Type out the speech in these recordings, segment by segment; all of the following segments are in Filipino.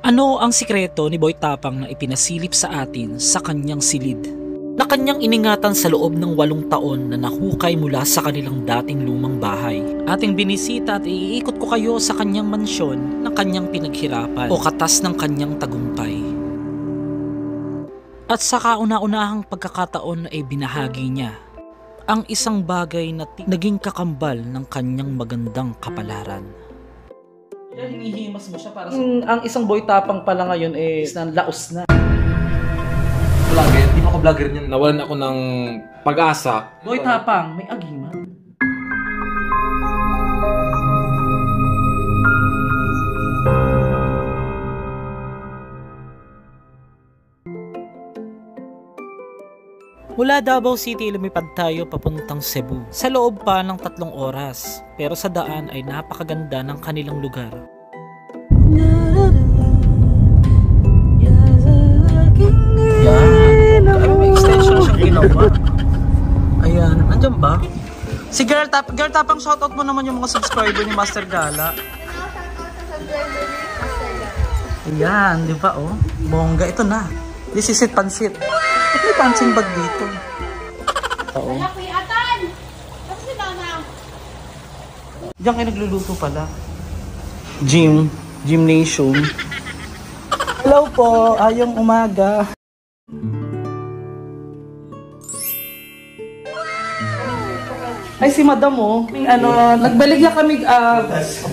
Ano ang sikreto ni Boy Tapang na ipinasilip sa atin sa kanyang silid? Na kanyang iningatan sa loob ng 8 taon na nahukay mula sa kanilang dating lumang bahay. Ating binisita at iikot ko kayo sa kanyang mansyon na kanyang pinaghirapan o katas ng kanyang tagumpay. At sa kauna-unahang pagkakataon ay binahagi niya ang isang bagay na naging kakambal ng kanyang magandang kapalaran. Hinihimas mo siya para sa... ang isang Boy Tapang pala ngayon is laos na. Vlogger, hindi mo ako vlogger niyan. Nawalan ako ng pag-asa. Boy Tapang, may agiman. Mula Davao City, lumipad tayo papuntang Cebu. Sa loob pa ng 3 oras. Pero sa daan ay napakaganda ng kanilang lugar. Yan. May extension siyang ginawa. Ayan. Nandiyan ba? Si Girl Tapang, shoutout mo naman yung mga subscriber ni Master Gala. Ayan, di ba oh? Bongga. Ito na. This is it, pansit. May pansing bag dito. Oo. Diyan kayo nagluluto pala. Gymnasium. Hello po, ayong umaga. Ay si Madam oh, nagbaligya kami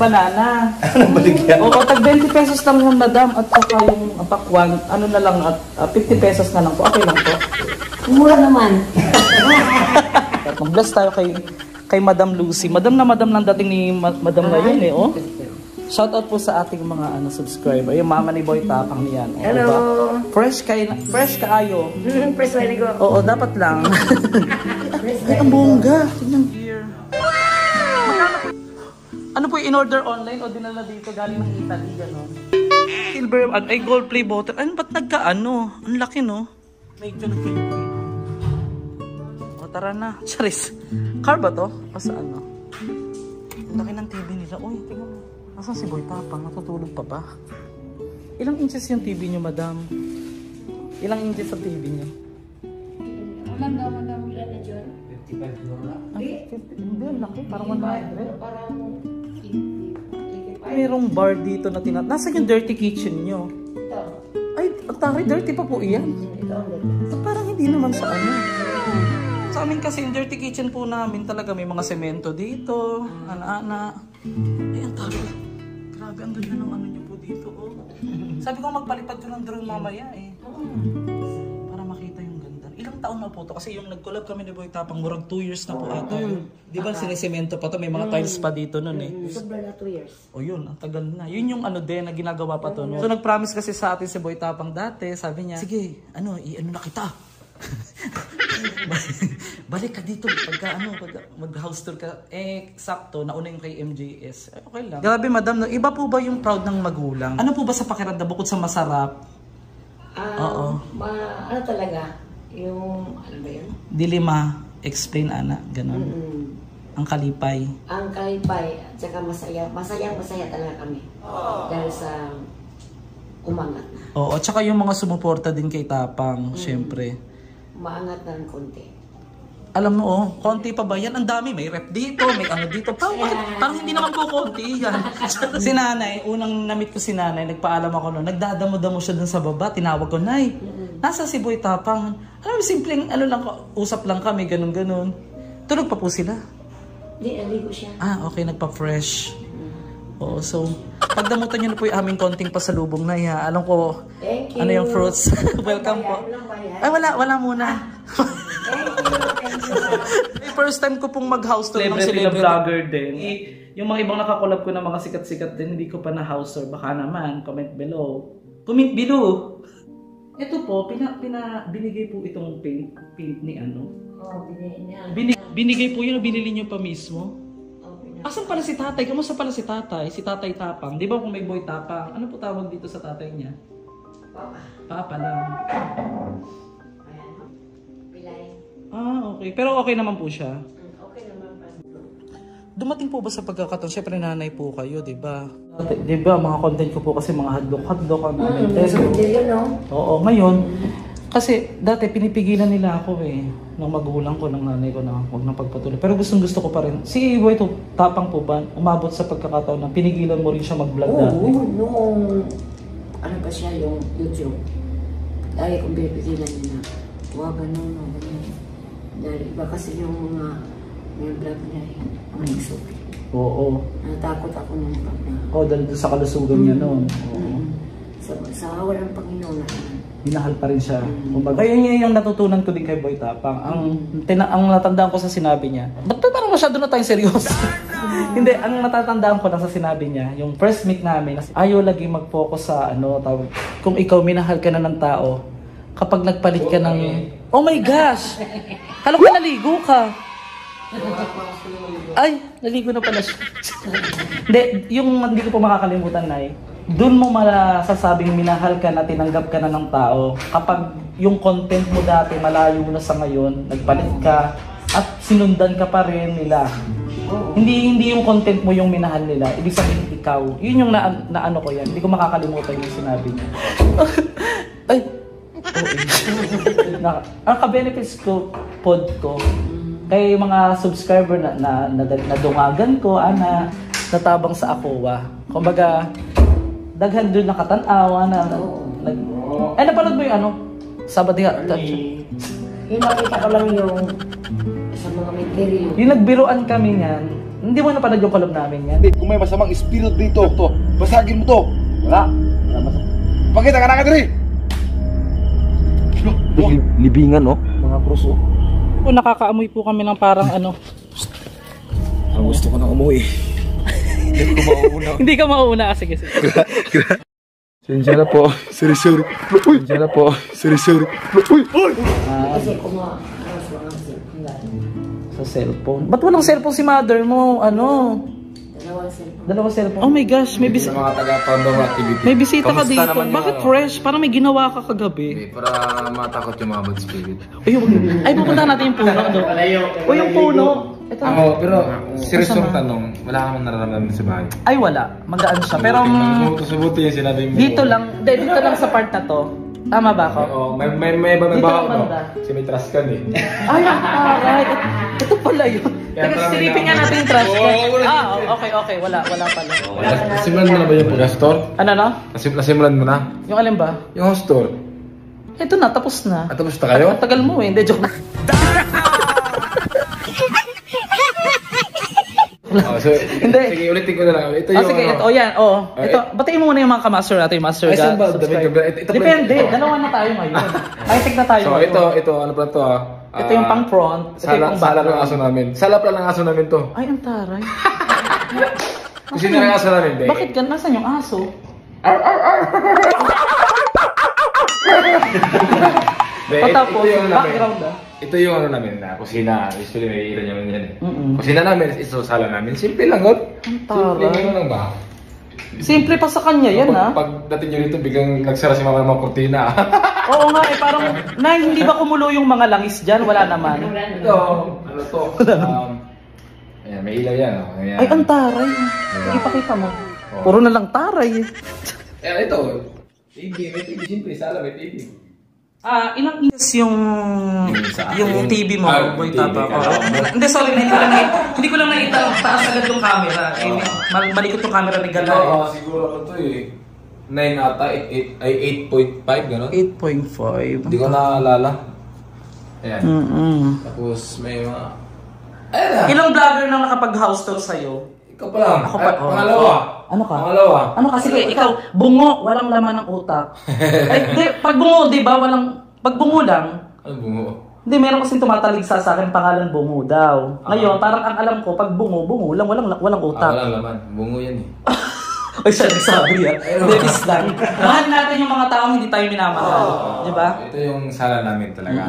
banana. Nagbaligya? Oo, tag 20 pesos lang yung Madam at saka yung pakwan, na lang at 50 pesos na lang po. Okay lang po. Mura naman. Mag-bless tayo kay Madam Lucy. Madam ng dating ni Madam ngayon eh, oh. Shoutout po sa ating mga subscriber. Yung mama ni Boy Tapang niyan. Oh, hello. Diba? Fresh kaayo. Fresh ready go. Oo, dapat lang. Ay, ang bongga. Tingnan here. Ano po yung in-order online o dinala dito galing ng Italy, gano'n? Silver, ay gold play bottle. Ano, ba't nagka-ano? Ang laki, no? Medyo nagka-play. O, tara na. Charis. Car ba to? O sa ano? Ang laki ng TV nila. Uy, tingnan mo. Nasaan si Boy Tapang? Natutulog pa ba? Ilang inches yung TV nyo, Madam? Ilang inches ang TV nyo? Madam ilan na dyan? 55 na. Hindi, ang laki. Parang 100. Parang 55. Mayroong bar dito na Nasaan yung dirty kitchen nyo? Ito. Ay, tari, dirty pa po iyan. Ito. Parang hindi naman sa ano. Sa amin kasi yung dirty kitchen po namin talaga may mga semento dito, ana-ana. Ay, ang tari. Grabe, ang ganda ng ano nyo po dito, oh. Sabi ko magpalipad ko ng drone mamaya, eh. Para makita yung ganda. Ilang taon na po to? Kasi yung nag-collab kami ni Boy Tapang, murag 2 years na po ata. Di ba sinisemento pa to? May mga tiles pa dito nun, eh. Sobra na 2 years. O yun, ang tagal na. Yun yung din na ginagawa pa to. No? So nag-promise kasi sa atin si Boy Tapang dati. Sabi niya, sige, i-ano na kita. Balik ka dito pagka mag-house tour ka. Sakto, nauna yung kay MJS. Okay lang. Grabe, Madam, no? Iba po ba yung proud ng magulang? Ano po ba sa pakiramdam bukod sa masarap? Oo. Ano talaga? Yung, ano ba yun? Dilima, explain, ana, ganun. Ang kalipay. Ang kalipay, at saka masaya. Masaya talaga kami. Dahil sa umangat na. Oo, at saka yung mga sumuporta din kay Tapang, syempre. Maangat na ng konti. Alam mo, konti pa ba yan? Ang dami, may rep dito, may ano dito. Parang hindi naman po konti yan. Si nanay, unang na-meet ko si nanay, nagpaalam ako noon, nagdadamo-damo siya dun sa baba, tinawag ko, Nay, nasa si Boy Tapang? Alam mo, simpleng, usap lang kami, ganun-ganun. Tulog pa po sila? Hindi, naligo siya. Okay, nagpa-fresh. Oo, so, pagdamutan nyo na po yung aming konting pasalubong na yan. Alam ko, thank you. Ano yung fruits. Welcome po. Ay, wala muna. Thank you. First time ko pong mag-house tour ng celebrity vlogger din. Yung mga ibang nakakolab ko na mga sikat-sikat din, hindi ko pa na house tour. Baka naman, comment below. Comment below! Ito po, binigay po itong paint ni ano. Binigay po yun, binili nyo pa mismo. Asan pala si tatay? Kamusta pala si tatay? Si Tatay Tapang. Di ba kung may Boy Tapang, ano po tawag dito sa tatay niya? Papa lang. Pilay. Okay. Pero okay naman po siya. Okay naman pa. Dumating po ba sa pagkakataon, syempre nanay po kayo, di ba? Di ba, mga content ko po kasi mga hadlok-hadlok ang namin. Oo, ngayon, kasi dati pinipigilan nila ako ng magulang ko, ng nanay ko na huwag nang pagpatuloy. Pero gusto ko pa rin. Si Boy to, tapang po ba, umabot sa pagkakataon na pinigilan mo rin siya mag-vlog dati? Oo, noong ano ba siya yung YouTube. Ay, kung pinipigilan niya na, huwag ganun. Dahil iba kasi yung mga may vlog niya may suki. Oo. Natakot ako nung vlog na. Oo, dahil sa kalusugan niya noon. Oo. Sa walang Panginoon na minahal pa rin siya. Kumbaga, yun yung natutunan ko din kay Boy Tapang. Ang natandaan ko sa sinabi niya, ba't parang masyado na tayong seryoso? Hindi, ang natatandaan ko lang sa sinabi niya, yung first meet namin, ayaw lagi mag-focus sa kung ikaw minahal ka na ng tao, kapag nagpalit ka ng, oh my gosh! Kala ko naligo ka. Ay, naligo na pala siya. Hindi, yung hindi ko po makakalimutan, Nay. Doon mo masasabing minahal ka na, tinanggap ka na ng tao. Kapag yung content mo dati malayo na sa ngayon, nagpalit ka at sinundan ka pa rin nila. Hindi yung content mo yung minahal nila, ibig sabihin ikaw. Yun yung naano ko yan. Hindi ko makakalimutan yung sinabi niya. Ay, ang ka-benefits ko, pod ko, kay mga subscriber na dungagan ko, natabang sa Aqua. Kumbaga, daghan doon nakatanawa napanood mo yung Sabado nga. Yung nakita ko lang yung sa mga material. Yung nagbiruan kami niyan, hindi mo napanood yung collab namin yan. Kung may masamang spirit dito, basagin mo to. Wala. Pakita ka na ka diri. Libingan, oh. Mga pruso. Nakakaamoy po kami ng parang Gusto ko nang umuwi. Hindi ko mauuna. Hindi ka mauuna. Sige. Sensya na po. Sorry. Sensya na po. Sorry. Uy! Kasi Sa cellphone. Ba't walang cellphone si mother mo? Dalawang cellphone. Oh my gosh, may bisita. Mga taga-Pandong activity. May bisita ka dito. Bakit fresh? Parang may ginawa ka kagabi. Para matakot yung mga bad spirit. Ay, pupunta natin yung puno. O yung puno. Ito. Pero seryoso tanong, wala ka naman nararamdaman sa bahay. Ay, wala. Magaan siya. Pero subuti yung sinabi mo. dito lang sa part na to. Tama ba ako? Oo, may Dito babaw, lang no? banda. Kasi may trash can eh. Ay, alright. Ito pala yun. Teka, silipin nga natin yung trash can. Okay. Wala pala. Nasimulan mo na ba yung pag-store? Ano? Nasimulan mo na? Yung alin ba? Yung store. Ito na, tapos na. At tapos na kayo? Ang tagal mo hindi, joke. Hindi. Sige, ulitin ko na lang. Ito yung Sige, ito, yan. Ito, batiin mo muna yung mga ka-master natin, yung master saan ba? subscriber. Ito Depende, dalawa na tayo ngayon. High-tech na tayo. So, ito, ano pa to Ito yung pang front. Ito yung pang Sala ng aso namin. Sala pala ng aso namin to. Ay, ang taray. Kasi na yung aso namin, be. Bakit ka? Nasaan yung aso? Patapos, background Ito yung ano namin na kusina. Usually may ilan yung yan eh. Kusina namin, ito sala namin. Simple lang, God. Ang taray. Simple lang ba? Simple pa sa kanya yan, Pagdating nyo dito, biglang nagsara si mama ng mga kurtina. Oo nga parang, hindi ba kumulo yung mga langis dyan? Wala naman. Ito, ano to? Ayan, may ilaw yan. Ayan. Ay, ang taray. Ipakita mo. Puro na lang taray. Ayan, ito. TV, may TV. Siyempre, sala may TV. Ilang inches yung TV mo, Boy TV, Tapang? Hindi, sorry, hindi ko lang taas agad yung camera. Malikot yung camera ni Gala. Siguro ko to eh. 9 ata, 8.5 gano'n? 8.5. Hindi ko naalala. Ayan. Tapos may mga... Ayan na! Ilang vlogger nang nakapag-house tour sa'yo? Ikaw pa lang. Ako pa. Pangalawa. Ano ka? Pangalawa. Ano ka? Sige, ikaw, bungo, walang laman ng utak. Pag bungo, di ba, pag bungo lang, Ano bungo? hindi, meron kasing tumataligsa sa akin pangalan bungo daw. Ngayon, parang ang alam ko, pag bungo lang, walang utak. Walang laman. Bungo yan eh. Ay, siya nagsabi yan. Debis lang. Mahal natin yung mga taong hindi tayo minamahal. Di ba? Ito yung sala namin talaga.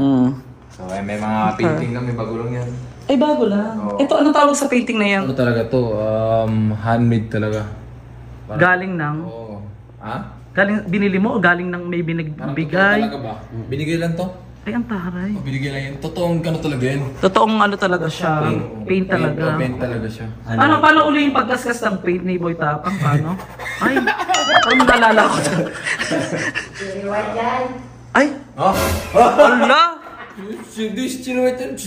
So, may mga painting na may bagulong yan. Ay, bago lang. Ito, anong tawag sa painting na yan? Ano talaga to? Handmade talaga. Galing ng... Oo. Ha? Binili mo o galing ng may binagbigay? Talaga ba? Binigay lang to? Ay, ang taray. Binigyan lang yan. Totoong ano talaga yan. Totoong ano talaga siya. Paint talaga. Paint talaga siya. Paano uli yung pagkaskas ng paint ni Boy Tapang? Paano? Ay, parang nalala ko. Siriwan yan. Ay! Ala! Silhouette.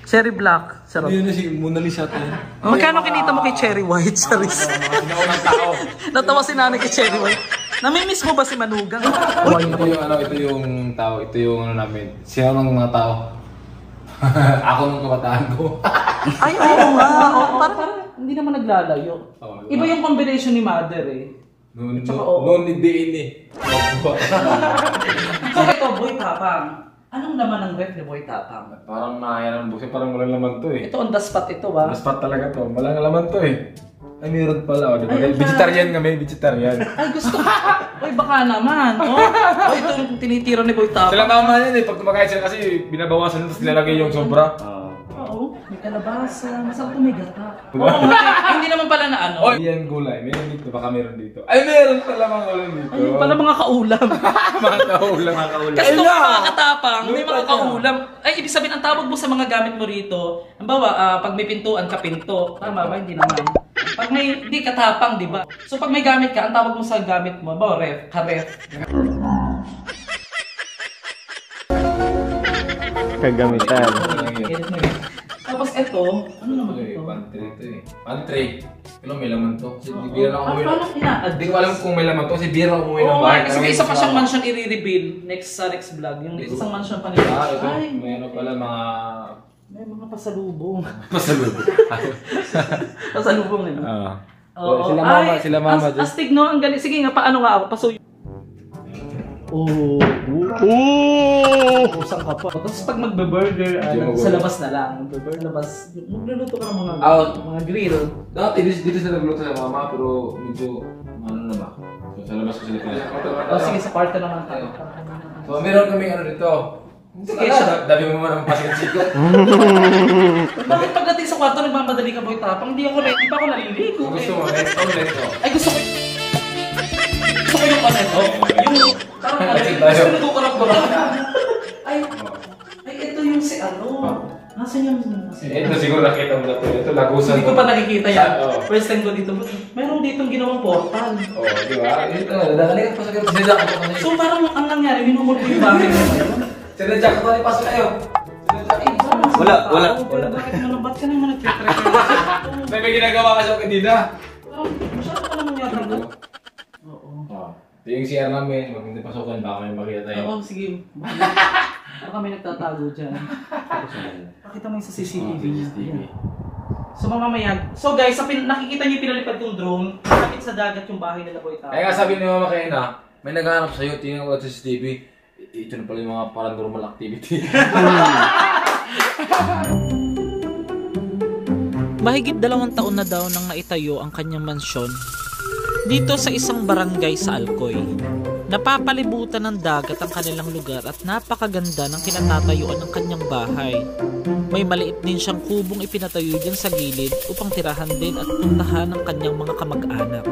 Cherry black. Sarap. Yun na si Mona Lisa to. Magkano kinita mo kay Cherry White? Charis. Naunang tao. Natawa si nanay kay Cherry White. Namimiss mo ba si Manugang? Ito yung ano, ito yung tao, ito yung ano namin. Sino ng mga tao? Ako nung kabataan ko. Ay, oo nga. Oo, parang hindi naman naglalayo. Iba yung combination ni Mother eh. Noon ni Diin eh. So ito, Boy Tapang. Anong laman ng ref ni Boy Tapang? Parang nakaya ng busi, parang walang laman to eh. Ito on the spot ito ba? Maspat talaga to, walang laman to eh. Ay, meron pala, o, diba? Vegetarian kami, vegetarian. Ay, gusto ko. Uy, baka naman. Oh, ito yung tinitira ni Boy Tapang. Sila tama yan eh, pag kumakain sila kasi binabawasan tapos nilalagay yung sobra. Oo, may kalabasa. Masarap kung may gata. Oo, hindi naman pala na ano. Oh, yan gulay, meron dito, baka meron dito. Ay, meron pala mga ulam dito. Ayun pala mga kaulam. Mga kaulam. Kasi kung mga katapang, may mga kaulam. Ay, ibig sabihin, ang tawag mo sa mga gamit mo rito, halimbawa, pag may pintuan ka, pinto. Tama ba? Hindi naman. Pag may, hindi katapang, di ba? So, pag may gamit ka, ang tawag mo sa gamit mo, ba, ref, ka-ref. Kagamitan. Tapos ito, ano naman ito? Pantry ito eh. Pantry. Pero may laman to. Kasi di bira lang umuwi. Paano ina-add? Hindi ko alam kung may laman to kasi bira lang umuwi ng Oo, bahay. kasi may isa pa siyang mansion i-reveal next sa next vlog. Yung isang mansion pa nila. Ito. Ay, May ano pala mga... may mga pasalubong. Pasalubong. Pasalubong nila. Oo. Sila mama, Ay, sila mama dyan. astig no, ang galing. Sige nga, paano nga ako? Pasuyo. Oh. Usang ka pa. Tapos pag magbe-burger, sa labas na lang. Magbe-burger, labas. Magluluto ka ng mga grill. Dati dito sila nagluto sa mama pero medyo ano na ba? So sa labas ko sila pinasok. Sige, sa part naman tayo. So meron kami ano dito. Sige, dami mo naman ang pasikat-sikot. Bakit pagdating sa kwarto, nagmamadali ka Boy Tapang? Hindi ako ready pa ako naliligo. Gusto mo, neto. Ay, gusto ko yung ano ito. Yung parang ano, gusto ko nagkukurap-kurap. Ay, ito yung si ano. Nasaan yung... Ito siguro nakita mo na ito. Ito lagusan. Hindi ko pa nakikita yan. Oo. First time ko dito. Meron ditong ginawang portal. Oo, di ba? Ito, dadali ka pa sa ganito. Sinadya ko pa So parang ang nangyari, minumul ko yung bahay mo ngayon. Sinadya ko pa rin, pasok kayo. Wala. Ba't ka naman nag-treat? May ginagawa ka sa kanina. Masyado ka naman yata doon. Oo. Ito yung CR namin. Huwag hindi pasukan, baka may makita tayo. Oo, sige. Baka may nagtatago dyan. Pakita mo yung sa CCTV niya. So mamamaya. So guys, nakikita niyo pinalipad yung drone. Kapit sa dagat yung bahay nila Boy Tapang. Kaya nga sabi ni Mama Kaina, may naghahanap sa'yo, tingnan ko sa CCTV. Ito na pala yung mga paranormal activity. Mahigit 2 taon na daw nang naitayo ang kanyang mansyon dito sa isang barangay sa Alcoy. Napapalibutan ng dagat ang kanilang lugar at napakaganda ng kinatatayuan ng kanyang bahay. May maliit din siyang kubong ipinatayo dyan sa gilid upang tirahan din at puntahan ng kanyang mga kamag-anak.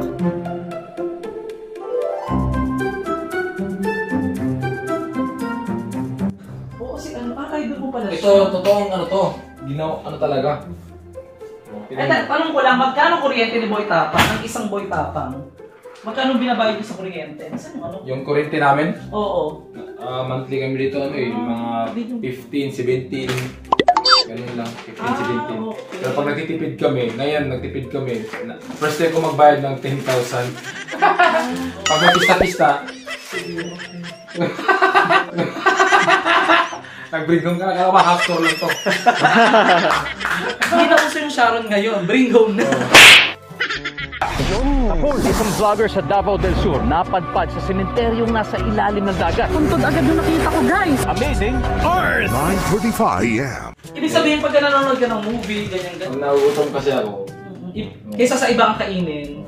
Oo, si ano, doon mo pala siya. Ito, totoong ano to. Ano talaga. Ay, tanong ko lang, magkano kuryente ni Boy Tapang? Ang isang Boy Tapang? Magkano binabayad niyo sa kuryente? Saan ano? Yung kuryente namin, Oo. monthly kami dito, ano eh, mga 15, 17. Ganun lang, 15, 17. Okay. Pero pag nagtitipid kami, ngayon nagtipid kami, first time ko magbayad ng 10,000. Pag magpista-pista, nag-bring home ka, kaya half store lang to. Hindi na uso yung Sharon ngayon, bring home na. Kapol, isang vlogger sa Davao del Sur napadpad sa sementeryong nasa ilalim ng dagat. Puntod agad yung nakita ko, guys! Amazing! 9:45 AM. Ibig sabihin, pagka nanonood ka ng movie, ganyan. Pag nauutom kasi ako, Kaysa sa ibang kainin.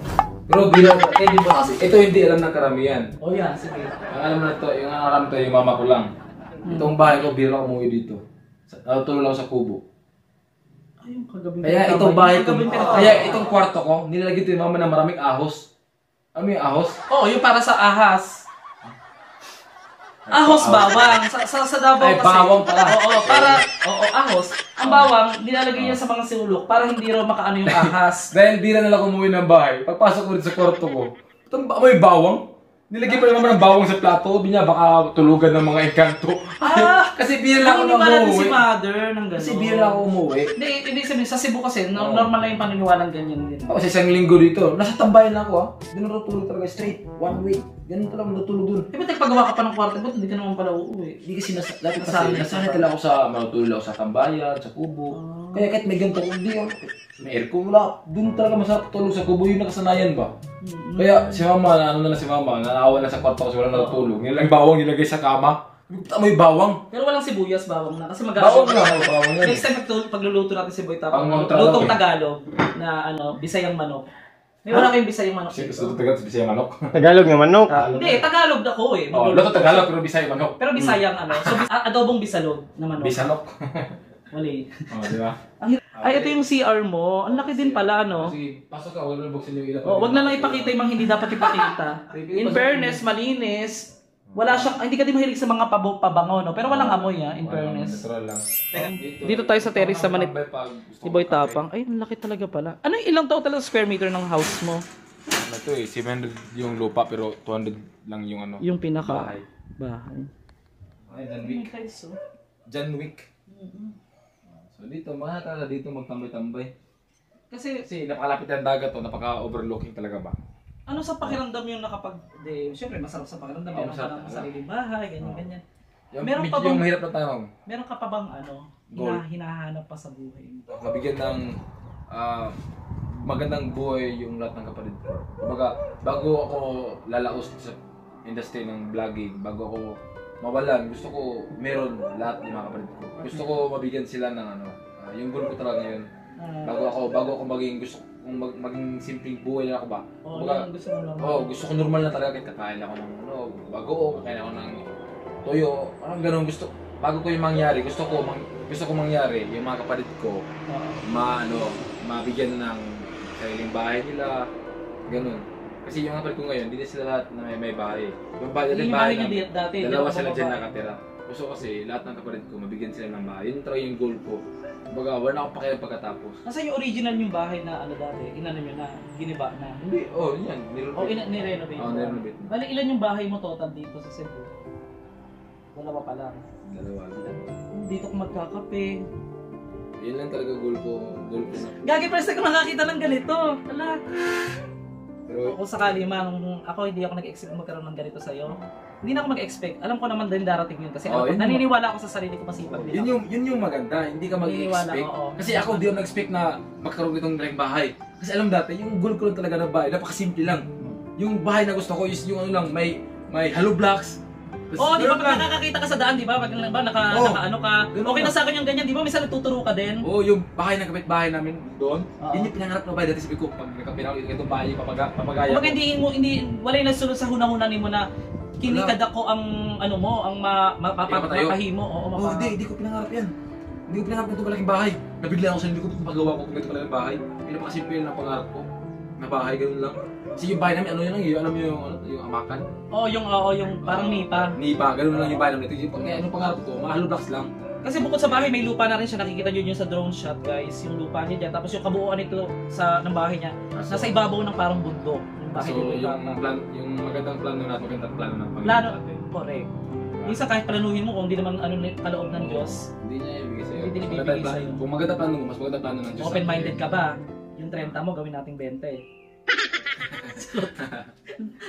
pero bilang, di ba kasi, ito hindi alam ng karamihan. Oh yan, sige. Ang alam na ito, yung alam to, yung mama ko lang. Itong bahay ko, biro ako umuwi dito. Tulong lang sa kubo. Ay, yung kagabing Kaya itong bahay ko, kaya itong kwarto ko, nilalagay ito yung mama na maraming ahos. Ano yung ahos? Oo, yung para sa ahas. Ahos bawang. Sa Davao Ay, kasi. bawang pala. Oo, ahos. Ang bawang, nilalagay niya sa mga sulok para hindi raw makaano yung ahas. Dahil di na lang umuwi ng bahay, pagpasok ko rin sa kwarto ko, may bawang? Nilagay pa naman ng bawang sa plato, binya baka tulugan ng mga engkanto. Kasi bira ako na Naniniwala din umuwi. si mother ng gano'n. Kasi bira ako umuwi. Hindi sabihin, sa Cebu kasi, normal lang yung paniniwalang ganyan din. Ako sa isang linggo dito, nasa tambayan lang ako Doon na natulog talaga straight, 1 week. Ganun talaga natulog doon. Ba't nagpagawa ka pa ng kwarto? Ba't hindi ka naman pala uuwi? Hindi kasi dati kasi nasanay talaga ako sa matulog ako sa tambayan, sa kubo. Kaya kahit may ganito, hindi ako. May aircon wala. Doon talaga masarap tulog sa kubo, yung nakasanayan ba? Kaya si mama, si mama, nanawa na sa kwarto kasi wala natutulog. Nilang bawang nilagay sa kama. May bawang. Pero walang sibuyas, bawang na. Kasi Bawang na, bawang na. Next time pagluluto natin si Boy Tapang, Ang lutong Tagalog na Bisayang manok. May wala kayong Bisayang manok dito. Gusto Tagalog, Bisayang manok. Tagalog na manok. Hindi, Tagalog ako eh. Luto Tagalog, pero Bisayang manok. Pero Bisayang So, adobong bisalog na manok. Bisalok. Wali. Di ba? Ay, ito yung CR mo. Ang laki din pala, no? Sige, pasok ka, wala buksin yung ilaw. Wag na lang ipakita yung mga hindi dapat ipakita. In fairness, malinis. Wala siyang, hindi ka din mahilig sa mga pabango, no? Pero walang amoy, in fairness. Natural lang. Dito tayo sa terrace sa Manit ni Boy Tapang. Ay, ang laki talaga pala. Ano ilang total square meter ng house mo? Ito 700 yung lupa pero 200 lang yung Yung pinaka bahay. Ay, John Wick. So dito, mahal dito magtambay-tambay. Kasi napakalapit ng dagat to, napaka-overlooking talaga ba? ano sa pakiramdam yung siyempre masarap sa pakiramdam, meron ka ng sariling bahay, ganyan. Meron pa bang, yung mahirap na tanong. meron ka pa bang hinahanap pa sa buhay mo? Mabigyan ng magandang buhay yung lahat ng kapatid ko. Kumbaga, bago ako lalaos sa industry ng vlogging, bago ako mawalan, gusto ko meron lahat ng mga kapatid ko. Gusto ko mabigyan sila ng yung goal ko talaga ngayon. Bago ako maging gusto kung maging simpleng buhay na ako ba. Kumbaga, gusto ko normal na talaga kahit kakain ako ng bago kakain ako ng toyo, parang ganun gusto. Bago ko yung mangyari, gusto ko mangyari yung mga kapatid ko mabigyan ng sariling bahay nila, ganun. Kasi yung kapatid ko ngayon, hindi sila lahat na may bahay. Yung bahay namin, dalawa sila dyan nakatira. Gusto ko kasi lahat ng kapatid ko, mabigyan sila ng bahay. Yun talaga yung goal ko. Kumbaga, wala na akong pakialam pagkatapos. Nasa yung original yung bahay na dati, inano nyo na, giniba na? Hindi, yan, nirenovate. Nirenovate. Bali, ilan yung bahay mo total dito sa Cebu? Dalawa pa lang. Dalawa. Dito ko magkakape. Yun lang talaga goal ko na. Gagi, first time ko nakakita ng ganito. Wala. Pero kung sakali man, hindi ako nag-expect magkaroon ng ganito sa'yo. Hindi na ako mag-expect. Alam ko naman din darating yun kasi naniniwala ako sa sarili ko masipag din ako. Yun yung maganda, hindi ka mag-expect. Kasi ako di ako nag-expect na magkaroon itong dalang bahay. Kasi alam dati, yung goal ko lang talaga na bahay, napakasimple lang. Yung bahay na gusto ko is yung may hollow blocks. Di ba pag nakakakita ka sa daan, di ba? Pag naka-ano ka, okay na sa akin yung ganyan, di ba? Minsan nagtuturo ka din. Yung bahay ng kapitbahay namin doon, yun yung pinangarap na bahay. Dati sabi ko, pag nakapinang itong bahay, papagaya ko. Wala yung nagsunod sa hunang-hunan mo na kinikad ako ang mapahimo. Hindi ko pinangarap yan. Hindi ko pinangarap itong malaking bahay. Nabigla ako sa hindi ko pagawa ko kung ito malaking bahay. Pinapakasimple na pangarap ko na bahay, ganun lang. Kasi yung bahay namin, alam mo yung amakan? Yung parang nipa, ganun lang yung bahay namin. Kaya pangarap ko, mga hollow blocks lang. Kasi bukod sa bahay, may lupa na rin siya. Nakikita nyo yun sa drone shot, guys. Yung lupa niya dyan. Tapos yung kabuuan nito ng bahay niya, nasa ibabaw ng parang bundok. Yung magandang plano natin, magandang plano ng Panginoon natin. Correct. Isa kahit planuhin mo kung hindi naman kaloob ng Diyos. Hindi niya ibigay sa'yo. Hindi ibibigay sa'yo. Kung maganda plano mo, mas maganda plano ng Diyos. Open-minded ka ba? Yung 30 mo, gawin nating 20.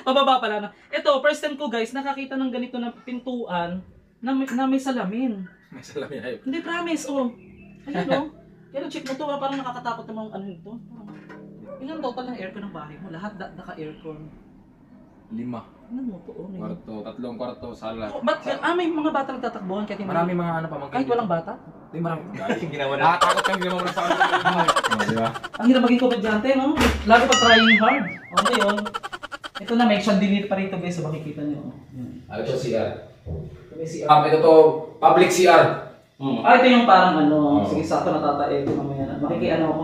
Pababa pala na. Ito, first time ko guys, nakakita ng ganito na pintuan na may salamin. May salamin ayun. Hindi, promise. Ayun Pero check mo to, parang nakakatakot namang ito. Ilan total ng aircon ng bahay mo? Lahat naka-aircon. 5. Ano mo to? Tatlong kwarto, sala. May mga bata nagtatakbuhan kahit hindi. Marami mga pamangkin. Kahit walang bata? Hindi, marami. Ginawa na. Takot kang ginawa na sa akin. Di ba? Ang hirap maging komedyante, no? Lagi pa trying hard. Okay yun. Ito na, may chandelier pa rito guys, so makikita nyo. Ito CR. CR. Ito to, public CR. Ito yung parang sige, sakto natatae ito mamaya na. Makikiano ako.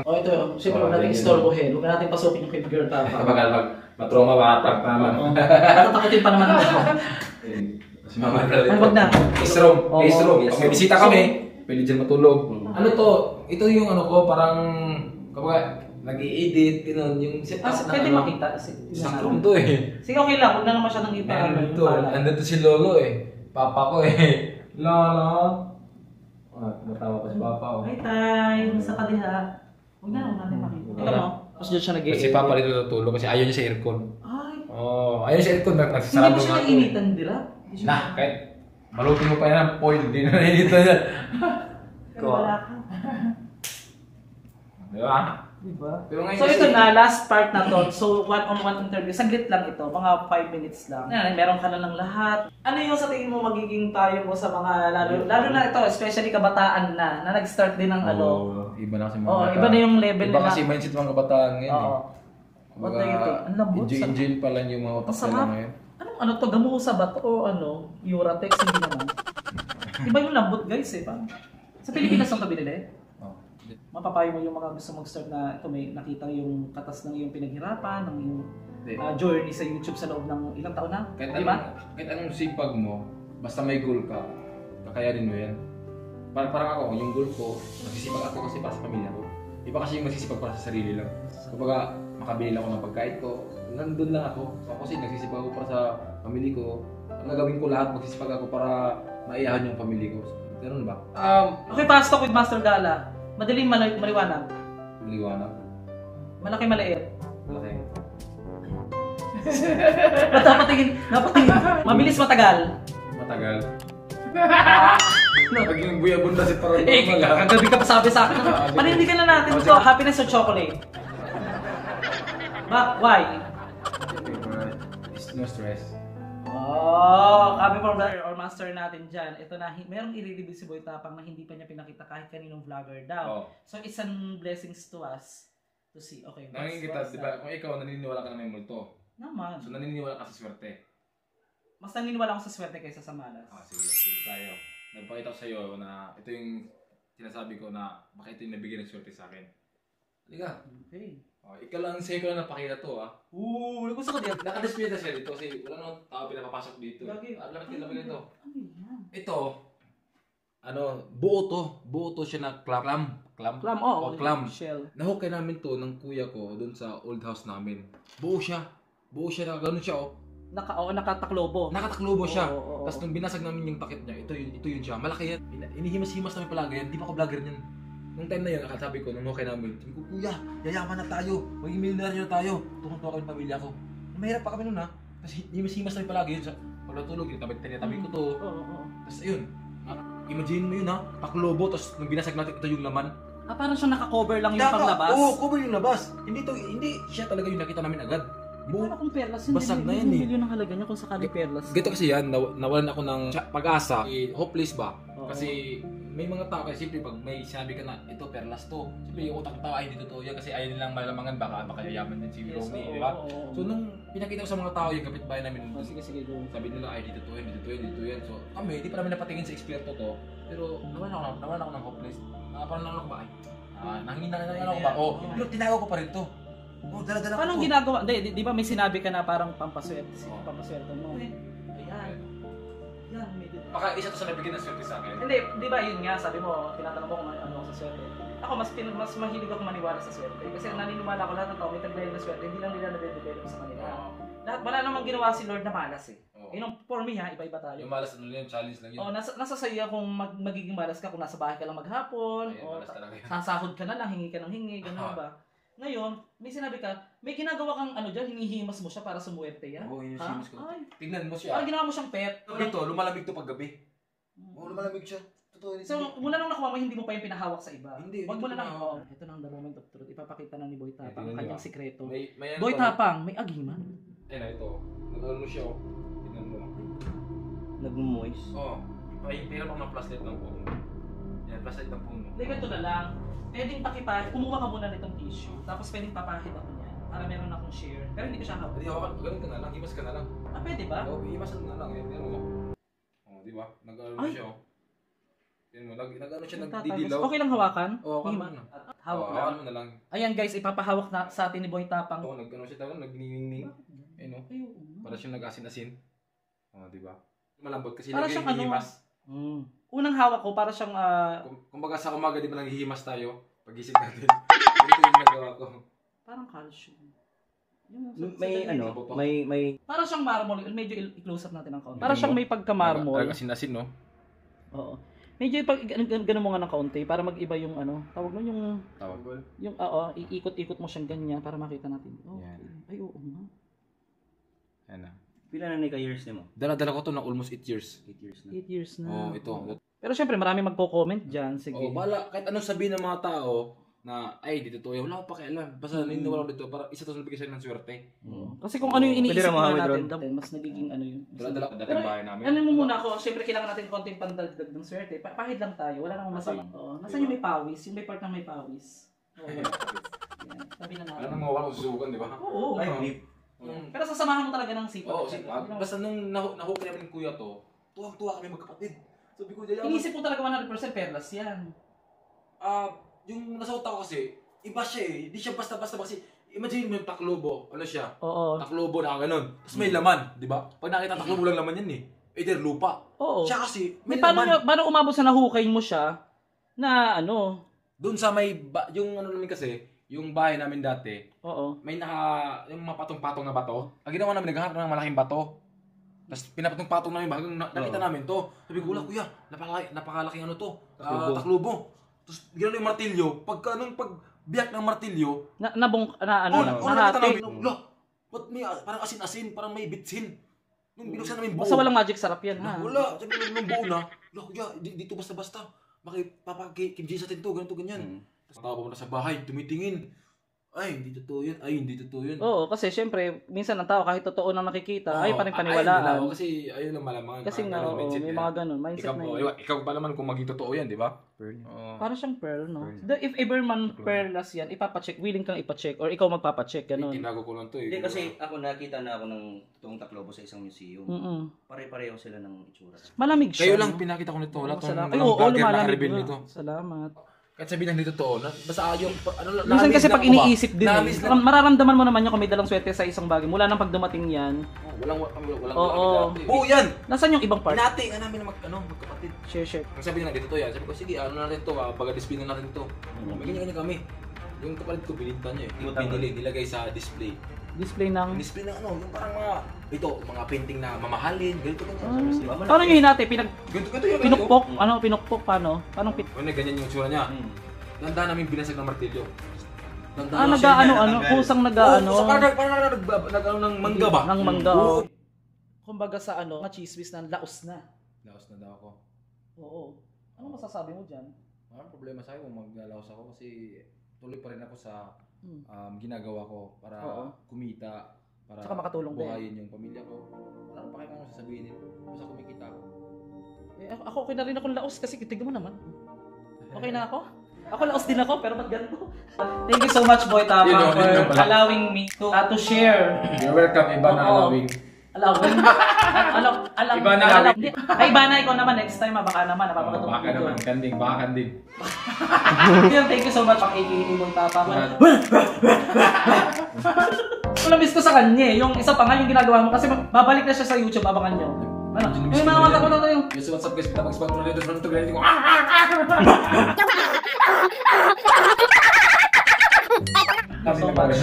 Ito, siyempre huwag natin istorbohin. Huwag natin pasukin yung kay girl tapa. Kapag matroma ba, tama. Natatakotin pa naman ako. Si Mama Ral Ay, wag na. Guest room. Oo. Guest room. Pag may bisita kami, pwede dyan matulog. Ano to? Ito yung ano ko, parang kapag nag-i-edit, yung setup na Pwede ano. makita. Stock room to eh. Sige, okay lang. Huwag na naman siya nang Meron to. Andito si Lolo eh. Papa ko eh. Lolo. Matawa pa si Papa oh. Hi, Tay. Basta ka diha. Huwag na naman natin makita. Ito mo. Tapos dyan siya nag-i-edit. Kasi Papa dito natulog kasi ayaw niya sa aircon. Ay. Oh, ayaw sa aircon. Hindi Nagsasarado mo siya nga to. nainitan, dira? Nah, kahit malutin mo pa yan ang foil, hindi na nainitan yan. Wala ka. Diba? Diba? Pero ngayon So kasi- ito na, last part na to. So one-on-one interview. Saglit lang ito, mga 5 minutes lang. Meron ka na ng lahat. Ano yung sa tingin mo magiging tayo mo sa mga, lalo na ito, especially kabataan na nag-start din ng ano. Iba na kasi mga Oo, bata. iba na yung level Iba nila. kasi mindset mga kabataan ngayon Oo. eh. What do you think? Ang lambot. Enjoy pa lang yung mga utak Masarap. nila ngayon. Anong ano to? Gamusa ba to? O ano? Uratex? Hindi naman. Iba yung lambot guys eh. Parang. Sa Pilipinas ang kabinili. Oh. Mapapayo mo yung mga gusto mag-start na ito may nakita yung katas ng iyong pinaghirapan, ng iyong Hindi. journey sa YouTube sa loob ng ilang taon na. Di ba? Kahit anong sipag mo, basta may goal ka, kakayanin mo yan. Parang ako, yung goal ko, magsisipag ako kasi para sa pamilya ko. Iba kasi yung magsisipag para sa sarili lang. Kumbaga, makabili lang ako ng pagkain ko, nandun lang ako. So ako kasi nagsisipag ako para sa pamilya ko. Ang gagawin ko lahat, magsisipag ako para maiyahan yung pamilya ko. Ganun ba? Okay, fast talk with Master Gala. Madaling maliwanag. Maliwanag. Malaki maliit. Malaki. Ba't napatingin? Mabilis matagal. Matagal. Naging buyabunda si parang Eh, kagabi ka pa sabi sa akin. Panindigan na natin ito. Happiness or chocolate? Why? No stress. Oh, kami from brother or master natin dyan. Ito na, merong i-review si Boy Tapang na hindi pa niya pinakita kahit kaninong vlogger daw. Oh. So, it's an blessings to us to see. Okay, Nakikita, di ba? Kung ikaw naniniwala ka na may multo. Naman. So naniniwala ka sa swerte. Mas naniniwala ako sa swerte kaysa sa malas. Sige tayo. Nagpakita ko sa iyo na ito yung sinasabi ko na bakit ito yung nabigyan ng swerte sa akin. Halika. Okay. Ikaw lang sa'yo ko lang napakita to Gusto ko din. Nakadisplay na siya dito kasi wala namang tao pinapapasok dito. Lagi. Lamit ito. Ano yan? Ito, buo to siya na clam. Oh, clam. Shell. Nahukay namin to ng kuya ko doon sa old house namin. Buo siya na gano'n siya Nakataklobo. Nakataklobo siya. Oo. Tapos nung binasag namin yung takip niya, ito yun siya. Malaki yan. Inihimas-himas namin palagi yan. Di pa ako vlogger niyan. Nung time na yun, sabi ko, nung okay namin, sabi ko, kuya, yayaman na tayo. Maging millionaire na tayo. Tukan-tukan kami pamilya ko. Mahirap pa kami nun ha. Tapos himas-himas namin palagi yun. Pag natulog, tinatabi ko to. Oo. Tapos ayun. Imagine mo yun ha. Taklobo, tapos nung binasag natin, ito yung laman. Parang siyang naka-cover lang yung panglabas. Oo, cover yung labas. Hindi siya talaga yung nakita namin agad. Paano kung perlas? Basag na yan eh. Milyon ang halaga niya kung sakali perlas. Ganito kasi yan, nawalan ako ng pag-asa. Hopeless ba? Oo. Kasi may mga tao kasi siyempre pag may sinabi ka na ito perlas to, siyempre yung utak ng tao ay hindi totoo yan kasi ayaw nilang malamangan baka yayaman din si Romy, di ba? So nung pinakita ko sa mga tao yung kapitbahay namin, Sige, go. sabi nila ay dito to yan. So kami, di pa namin napatingin sa eksperto to, pero nawalan ako ng hopeless. Parang nawalan ako ba? Nangina ako ba? Pero tinago ko pa rin to. Dala-dala Paano ko to. ginagawa? Di ba may sinabi ka na parang pampaswerte mo? Ayan. Yan, medyo. Baka isa to sa nabigyan ng swerte sa akin. Hindi, di ba yun nga, sabi mo, tinatanong mo kung ano ako sa swerte. Ako, mas mahilig ako maniwala sa swerte. Kasi ang naniniwala ko lahat ng tao, may taglayan ng swerte, hindi lang nila nade-develop sa kanila. Lahat, wala namang ginawa si Lord na malas eh. Yun ang, for me ha, iba-iba tayo. Yung malas yun, challenge lang yun. Nasa sayo kung magiging malas ka, kung nasa bahay ka lang maghapon, Ayun, malas talaga yun. sasahod ka na lang, hingi ka ng hingi, gano'n ba? Ngayon, may sinabi ka, may ginagawa kang hinihimas mo siya para sumuwerte yan? Oo, yung Ha? simas ko. Ay, Tignan mo siya. ginawa mo siyang pet. Ito, lumalamig to paggabi. Lumalamig siya. Totoo. So, mula nung nakuha mo, hindi mo pa yung pinahawak sa iba. Hindi, Wag mo hindi na lang. ko Oh, ito na ang the moment of truth. Ipapakita na ni Boy Tapang ang tingnan kanyang niyo, sikreto. may ano Boy pa- Tapang, may agiman. Ayun na, ito. Nag-ano siya, oh. Tignan mo. Nag-moist. Oo. May pera pa ng flashlight ng puno. Yan, flashlight ng puno. Hindi, ganito na lang. Pwedeng pakipahid. Kumuha ka muna nitong tissue. Tapos pwedeng papahid ako niyan. Para meron akong share. Pero hindi ko siya hawak. Hindi, hawakan. Ganun ka na lang. Himas ka na lang. Pwede ba? Oo, himasan na lang. Yan, tignan mo. Oo, di ba? Nag-ano Ay. siya, oh. Tignan mo, nag-ano siya, Tatapos. nagdidilaw. Okay lang hawakan? Oo, hawakan Hima. mo na. Hawak Oo, lang. hawakan mo na lang. Ayan guys, ipapahawak na sa atin ni Boy Tapang. Oo, nag-ano siya talaga, nagniningning. Ayun, oh. Ayun. Para siyang nag-asin-asin. Oo, di ba? Malambot kasi Para lagi siyang hihimas. Unang hawak ko, para siyang... Kumbaga sa umaga, di ba nanghihimas tayo? Pagising natin. Ganito yung nagawa ko. Parang calcium. May Para siyang marmol. Medyo i-close up natin ang kaunti. Para siyang may pagka-marmol. Asin-asin, no? Oo. Medyo ganun mo nga ng kaunti para mag-iba yung tawag nun yung... Tawag. Yung, iikot-ikot mo siyang ganyan para makita natin. Yan. Ay, oo nga. Yan na. pila na ka years mo? Dala-dala ko to na almost 8 years. 8 years na. 8 years na. Oo, ito. Pero syempre, marami magko-comment dyan. Sige. Oh, bala, kahit anong sabihin ng mga tao na, ay, dito to, wala ko pakialam. Basta naniniwala ko dito, para isa to sa nabigay sa'yo ng swerte. Kasi kung ano yung iniisip Pwede na naman natin, mas nagiging ano yun. Dala-dala ko dating bahay namin. Ano mo muna ako, syempre kailangan natin konting pandagdag ng swerte. Pahid lang tayo, wala namang masama. Nasaan yung may pawis? Yung may part ng may pawis. Yan, sabi na natin. Alam mo, wala kong susubukan, di ba? Oo. Pero sasamahan mo talaga ng sipag. Oo, sipag. Basta nung nahook namin ng kuya to, tuwang-tuwa kami magkapatid. Sabi ko, Jaya, Inisip mo talaga 100% perlas yan. yung nasa utak ko kasi, iba siya eh. Hindi siya basta-basta kasi, imagine mo yung taklobo. Ano siya? Oo. Taklobo na gano'n. Tapos may laman, di ba? Pag nakita taklobo lang laman yan eh. Either lupa. Oo. Siya kasi, may laman. Paano umabot sa nahukay mo siya na ano? Doon sa may, yung ano namin kasi, yung bahay namin dati, Oo. may yung mga patong-patong na bato. Ang ginawa namin, naghahanap ng malaking bato. Tapos pinapatong-patong namin hanggang nakita namin to. Sabi ko, wala kuya, napakalaking ano to, taklubo. Tapos ginawa yung martilyo, pagbiyak ng martilyo, nahati. Ba't may parang asin-asin, parang may bitsin. Nung binuksan namin buo. Basta walang magic sarap yan, ha? Wala, sabi nung buo na, wala kuya, dito basta-basta. Bakit Papa Kim Jae sa tinto, ganito ganyan. Tapos tawag mo na sa bahay, tumitingin. Ay, hindi totoo yun. Ay, hindi totoo yun. Oo, kasi syempre, minsan ang tao kahit totoo nang nakikita, ay pa rin paniwalaan. Kasi ayun lang malaman. Kasi nga, may mga ganun, mindset na yun. Ikaw pa naman kung maging totoo yan, di ba? Para siyang pearl, no? If ever man pearlas yan, ipapacheck, willing kang ipacheck, or ikaw magpapacheck, ganun. Tinago ko lang to eh. Hindi kasi ako nakita na ako ng toong taklobo sa isang museum. Pare-pareho sila ng itsura. Malamig siya. Kayo lang pinakita ko nito. Wala Ay, oo, lumalamig nito. Salamat. Kahit sabihin ng dito totoo, basta yung minsan kasi pag iniisip din mararamdaman mo naman yung kung may dalang swerte sa isang bagay. Mula nang pag dumating yan. Walang Oo. Buo yan! Nasaan yung ibang part? Pinati nga namin magkapatid. Share. Ang sabi nila, dito to yan. Sabi ko, sige, ano na rin to, baga display na rin to. May ganyan kami. Yung kapatid ko, bininta niya eh. Yung pinili, nilagay sa display. Display ng ano, yung parang mga painting na mamahalin, ganito. Paano nyo hinati? Ganito yung Pinukpok? Pinukpok? Paano? Ano, ganyan yung tsura niya. Tanda namin binasag ng martilyo. Kusang nag-ano. Parang ng mangga ba? Ng mangga. Kumbaga sa machismis na laos na. Laos na daw ako. Oo. Ano masasabi mo dyan? Walang problema sa akin kung maglalaos ako kasi tuloy pa rin ako sa ginagawa ko para kumita, para saka makatulong buhayin yung pamilya ko. Wala pa kayo sasabihin basta kumikita ako. Ako okay na rin akong laos kasi tignan mo naman. Okay na ako? Ako laos din ako pero ba't ganito? Thank you so much Boy Tapa for allowing me to share. You're welcome, iba na allowing. Allowing? Iba na allowing. Ay, iba na ikaw naman next time baka naman napapagod. Baka naman, baka kanding. Thank you so much pang AKA Boy Tapa. Miss ko sa kanya yung isa pa nga yung ginagawa mo kasi babalik na siya sa YouTube, abangan nyo. Ano? May mga mata ko na tayo. Yes, what's up guys? Kita mag-spot mo dito from to ko. So much.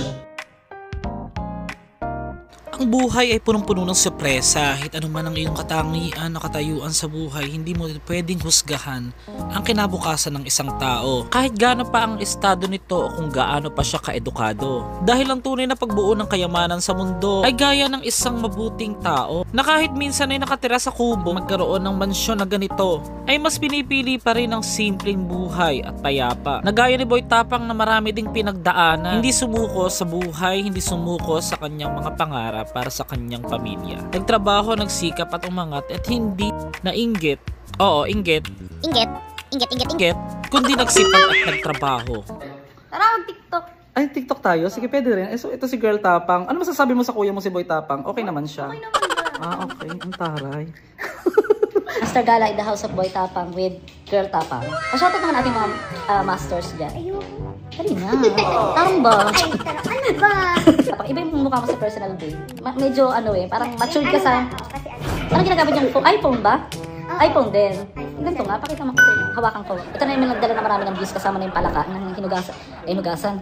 Ang buhay ay punong-puno ng sorpresa. Kahit ano man ang iyong katangian na katayuan sa buhay, hindi mo pwedeng husgahan ang kinabukasan ng isang tao. Kahit gaano pa ang estado nito o kung gaano pa siya kaedukado. Dahil ang tunay na pagbuo ng kayamanan sa mundo ay gaya ng isang mabuting tao na kahit minsan ay nakatira sa kubo, magkaroon ng mansyon na ganito, ay mas pinipili pa rin ang simpleng buhay at payapa. Nagaya ni Boy Tapang na marami ding pinagdaanan, hindi sumuko sa buhay, hindi sumuko sa kanyang mga pangarap para sa kanyang pamilya. Nagtrabaho, nagsikap at umangat at hindi nainggit. Oo, inggit. Inggit, kundi nagsipag at nagtrabaho. Tara, mag-TikTok. Ay, TikTok tayo? Sige, pwede rin. So, ito si Girl Tapang. Ano masasabi mo sa kuya mo si Boy Tapang? Okay naman siya? Okay naman ba? Okay. Ang taray. Master Gala in the house of Boy Tapang with Girl Tapang. Pasyoutout naman ating mga masters dyan. Ayun. Dali na. Tarong ba? Ay, ano ba? Iba yung mukha mo sa personal day. Medyo parang matured ka sa... Anong ginagamit yung phone? iPhone ba? iPhone din. Ganito nga, pakita mo kasi hawakan ko. Ito na yung nagdala na marami ng views kasama na yung palaka ng hinugasan.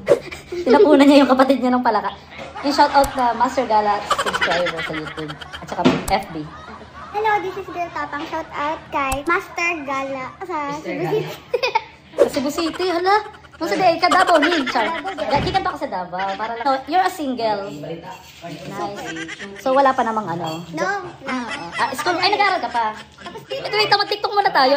Tinapunan niya yung kapatid niya ng palaka. Yung shoutout na Master Gala subscriber sa YouTube at saka FB. Hello, this is Girl Tapang. Shout out kay Master Gala sa Cebu City. Sa Cebu City, hala. Nung sa day ka, Davao, Lil, Char. Kikan pa ako sa Davao. Para lang. So, you're a single. Nice. So, wala pa namang ano? No. School, ay, nag-aaral ka pa. Ito, wait, TikTok muna tayo.